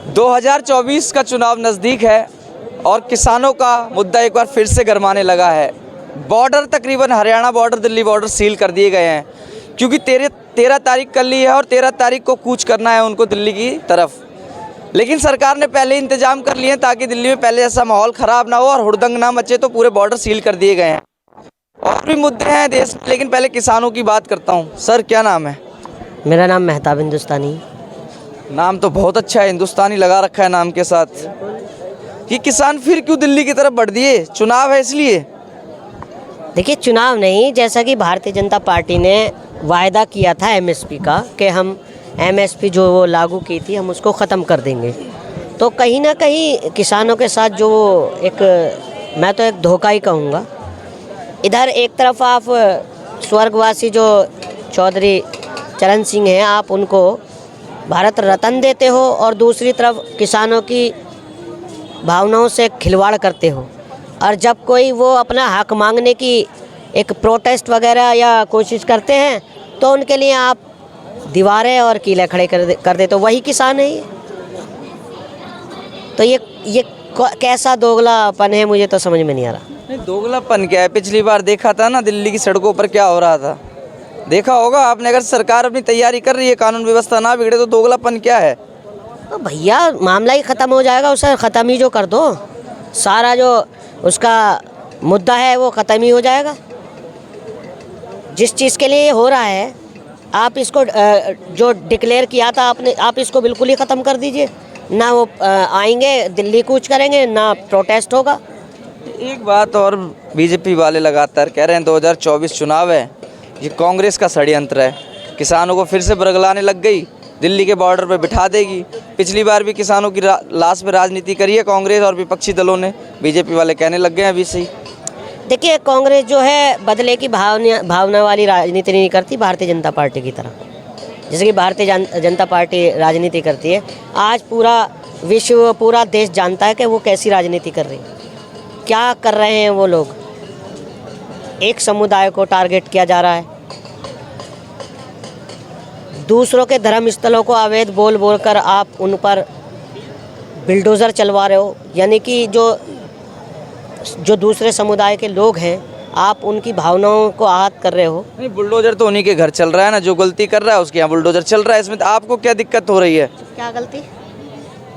2024 का चुनाव नज़दीक है और किसानों का मुद्दा एक बार फिर से गरमाने लगा है। बॉर्डर तकरीबन Haryana border, Delhi border seal कर दिए गए हैं क्योंकि 13 तारीख कल ही है और 13 तारीख को कूच करना है उनको दिल्ली की तरफ। लेकिन सरकार ने पहले इंतजाम कर लिए हैं ताकि दिल्ली में पहले ऐसा माहौल ख़राब ना हो और हुड़दंग ना मचे, तो पूरे बॉर्डर सील कर दिए गए हैं। और भी मुद्दे हैं देश में, लेकिन पहले किसानों की बात करता हूँ। सर, क्या नाम है? मेरा नाम मेहताब हिंदुस्तानी। नाम तो बहुत अच्छा है, हिंदुस्तानी लगा रखा है नाम के साथ। ये किसान फिर क्यों दिल्ली की तरफ बढ़ दिए? चुनाव है इसलिए? देखिए, चुनाव नहीं, जैसा कि भारतीय जनता पार्टी ने वायदा किया था एमएसपी का कि हम एमएसपी जो वो लागू की थी हम उसको ख़त्म कर देंगे, तो कहीं ना कहीं किसानों के साथ जो एक, मैं तो एक धोखा ही कहूँगा। इधर एक तरफ आप स्वर्गवासी जो चौधरी चरण सिंह हैं, आप उनको भारत रत्न देते हो और दूसरी तरफ किसानों की भावनाओं से खिलवाड़ करते हो। और जब कोई वो अपना हक मांगने की एक प्रोटेस्ट वगैरह या कोशिश करते हैं तो उनके लिए आप दीवारें और किले खड़े कर दे, तो वही किसान है ये। तो ये कैसा दोगलापन है, मुझे तो समझ में नहीं आ रहा। नहीं, दोगलापन क्या है? पिछली बार देखा था ना दिल्ली की सड़कों पर क्या हो रहा था, देखा होगा आपने। अगर सरकार अपनी तैयारी कर रही है, कानून व्यवस्था ना बिगड़े, तो दोगलापन क्या है? तो भैया मामला ही ख़त्म हो जाएगा, उसे ख़त्म ही जो कर दो, सारा जो उसका मुद्दा है वो ख़त्म ही हो जाएगा। जिस चीज़ के लिए ये हो रहा है, आप इसको जो डिक्लेयर किया था आपने, आप इसको बिल्कुल ही ख़त्म कर दीजिए। ना वो आएंगे, दिल्ली कूच करेंगे, ना प्रोटेस्ट होगा। एक बात और, बीजेपी वाले लगातार कह रहे हैं 2024 चुनाव है, ये कांग्रेस का षड्यंत्र है, किसानों को फिर से बरगलाने लग गई, दिल्ली के बॉर्डर पर बिठा देगी। पिछली बार भी किसानों की लाश पे राजनीति करी है कांग्रेस और विपक्षी दलों ने, बीजेपी वाले कहने लग गए हैं अभी से ही। देखिए, कांग्रेस जो है बदले की भावना वाली राजनीति नहीं करती भारतीय जनता पार्टी की तरह, जैसे कि भारतीय जनता पार्टी राजनीति करती है। आज पूरा विश्व, पूरा देश जानता है कि वो कैसी राजनीति कर रही है, क्या कर रहे हैं वो लोग। एक समुदाय को टारगेट किया जा रहा है, दूसरों के धर्म स्थलों को अवैध बोल कर आप उन पर बिल्डोज़र चलवा रहे हो, यानी कि जो दूसरे समुदाय के लोग हैं, आप उनकी भावनाओं को आहत कर रहे हो। नहीं, बुलडोजर तो उन्हीं के घर चल रहा है ना, जो गलती कर रहा है उसके यहाँ बुलडोजर चल रहा है। इसमें आपको क्या दिक्कत हो रही है? क्या गलती?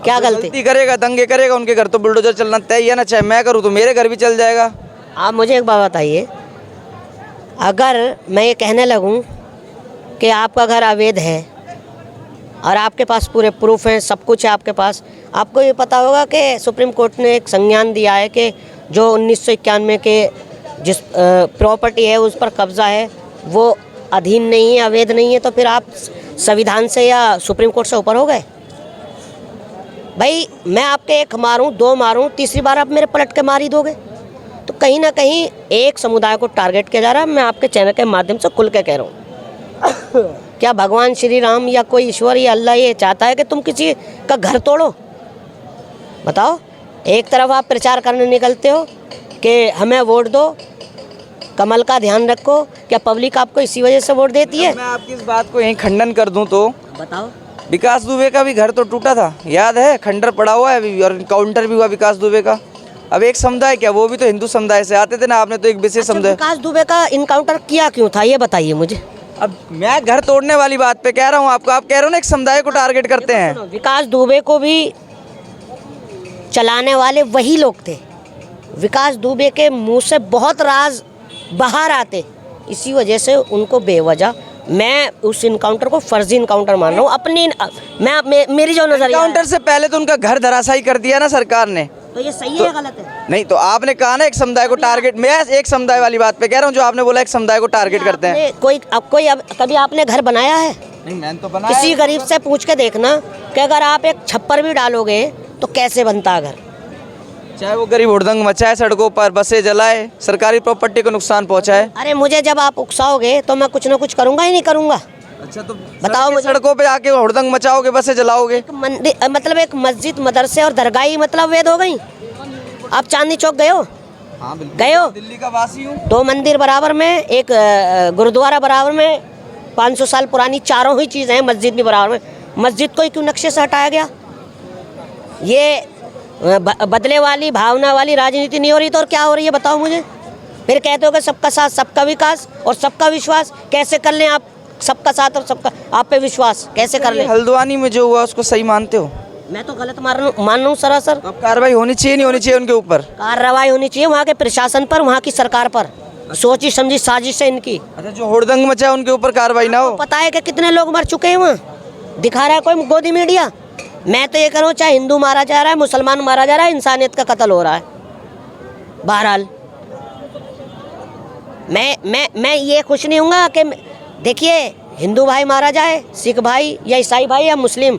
क्या गलती करेगा, दंगे करेगा, उनके घर तो बुलडोजर चलना तय है ना। चाहे मैं करूँ तो मेरे घर भी चल जाएगा। आप मुझे एक बात बताइए, अगर मैं ये कहने लगूं कि आपका घर अवैध है और आपके पास पूरे प्रूफ हैं, सब कुछ है आपके पास, आपको ये पता होगा कि सुप्रीम कोर्ट ने एक संज्ञान दिया है कि जो 1991 के जिस प्रॉपर्टी है उस पर कब्जा है वो अधीन नहीं है, अवैध नहीं है, तो फिर आप संविधान से या सुप्रीम कोर्ट से ऊपर हो गए? भाई मैं आपके एक मारूं, दो मारूं, तीसरी बार आप मेरे पलट के मार ही दोगे। तो कहीं ना कहीं एक समुदाय को टारगेट किया जा रहा है। मैं आपके चैनल के माध्यम से खुल के कह रहा हूँ, क्या भगवान श्री राम या कोई ईश्वर या अल्लाह ये चाहता है कि तुम किसी का घर तोड़ो? बताओ। एक तरफ आप प्रचार करने निकलते हो कि हमें वोट दो, कमल का ध्यान रखो, क्या पब्लिक आपको इसी वजह से वोट देती है? मैं आपकी इस बात को यहीं खंडन कर दूं तो बताओ। विकास दुबे का भी घर तो टूटा था, याद है? खंडर पड़ा हुआ है अभी, और इनकाउंटर भी हुआ विकास दुबे का। अब एक समुदाय क्या, वो भी तो हिंदू समुदाय से आते थे ना, आपने तो एक विशेष समुदाय। विकास दुबे का इनकाउंटर किया क्यों था, ये बताइए मुझे। अब मैं घर तोड़ने वाली बात पे कह रहा हूँ आपको, आप कह रहे हो ना एक समुदाय को टारगेट करते हैं। विकास दुबे को भी चलाने वाले वही लोग थे। विकास दुबे के मुंह से बहुत राज बाहर आते, इसी वजह से उनको बेवजह मैं उस इनकाउंटर को फर्जी इनकाउंटर मान रहा हूँ। अपनी मेरी जो नजरिया, इनकाउंटर से पहले तो उनका घर धराशायी कर दिया ना सरकार ने। तो ये सही है या गलत है? नहीं, तो आपने कहा ना एक समुदाय को टारगेट, मैं एक समुदाय वाली बात पे कह रहा हूँ, जो आपने बोला एक समुदाय को टारगेट करते हैं। कभी आपने घर बनाया है? नहीं, मैंने तो बनाया। किसी गरीब से पूछ के देखना कि अगर आप एक छप्पर भी डालोगे तो कैसे बनता घर। चाहे वो गरीब हुड़दंग मचाए, सड़कों पर बसें जलाए, सरकारी प्रॉपर्टी को नुकसान पहुंचाए। अरे मुझे जब आप उकसाओगे तो मैं कुछ ना कुछ करूंगा ही नहीं करूंगा। अच्छा, तो बताओ मुझे। सड़कों पे आके हुड़दंग मचाओगे, बसें जलाओगे? मंदिर मतलब एक मस्जिद, मदरसे और दरगाह ही मतलब वैध हो गई। आप चांदनी चौक गए हो? हाँ बिल्कुल, गए हो? दिल्ली का वासी हूँ। 2 मंदिर बराबर में, एक गुरुद्वारा बराबर में, 500 साल पुरानी चारों ही चीज़ें हैं, मस्जिद भी बराबर में। मस्जिद को ही क्यों नक्शे से हटाया गया? ये बदले वाली भावना वाली राजनीति नहीं हो रही तो और क्या हो रही है बताओ मुझे। फिर कहते हो कि सबका साथ सबका विकास और सबका विश्वास, कैसे कर लें आप सबका साथ और सबका आप पे विश्वास कैसे कर लें? हल्द्वानी में जो हुआ उसको सही मानते हो? मैं तो गलत मान रहा हूँ सरासर। अब कार्रवाई होनी चाहिए नहीं होनी चाहिए उनके ऊपर? कार्रवाई होनी चाहिए वहाँ के प्रशासन पर, वहाँ की सरकार पर। सोची समझी साजिश है इनकी। अच्छा, जो हुड़दंग मचा है उनके ऊपर कार्रवाई ना हो? पता है कि कितने लोग मर चुके हैं वहाँ, दिखा रहा है कोई गोदी मीडिया? मैं तो ये कह रहा हूँ चाहे हिंदू मारा जा रहा है, मुसलमान मारा जा रहा है, इंसानियत का कत्ल हो रहा है। बहरहाल मैं ये खुश नहीं हूँगा कि देखिए हिंदू भाई मारा जाए, सिख भाई या ईसाई भाई या मुस्लिम,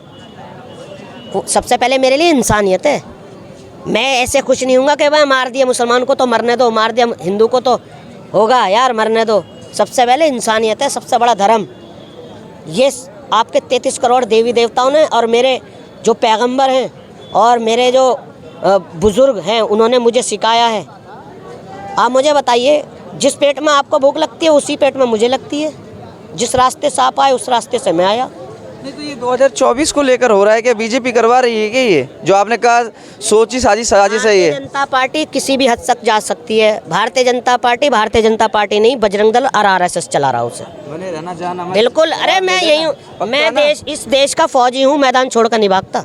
सबसे पहले मेरे लिए इंसानियत है। मैं ऐसे खुश नहीं हूँगा कि भाई मार दिया मुसलमान को तो मरने दो, मार दिया हिंदू को तो होगा यार मरने दो। सबसे पहले इंसानियत है, सबसे बड़ा धर्म। ये आपके 33 करोड़ देवी देवताओं ने और मेरे जो पैगंबर हैं और मेरे जो बुज़ुर्ग हैं उन्होंने मुझे सिखाया है। आप मुझे बताइए, जिस पेट में आपको भूख लगती है उसी पेट में मुझे लगती है। जिस रास्ते से आप आए उस रास्ते से मैं आया। नहीं तो ये 2024 को लेकर हो रहा है क्या? बीजेपी करवा रही है क्या ये जो आपने कहा सोची साजिश है ये? भारतीय जनता पार्टी किसी भी हद तक जा सकती है। भारतीय जनता पार्टी नहीं, बजरंग दल और RSS चला रहा उसे। बने रहना जाना बिल्कुल। अरे मैं यही हूँ, मैं इस देश का फौजी हूँ, मैदान छोड़कर नहीं भागता।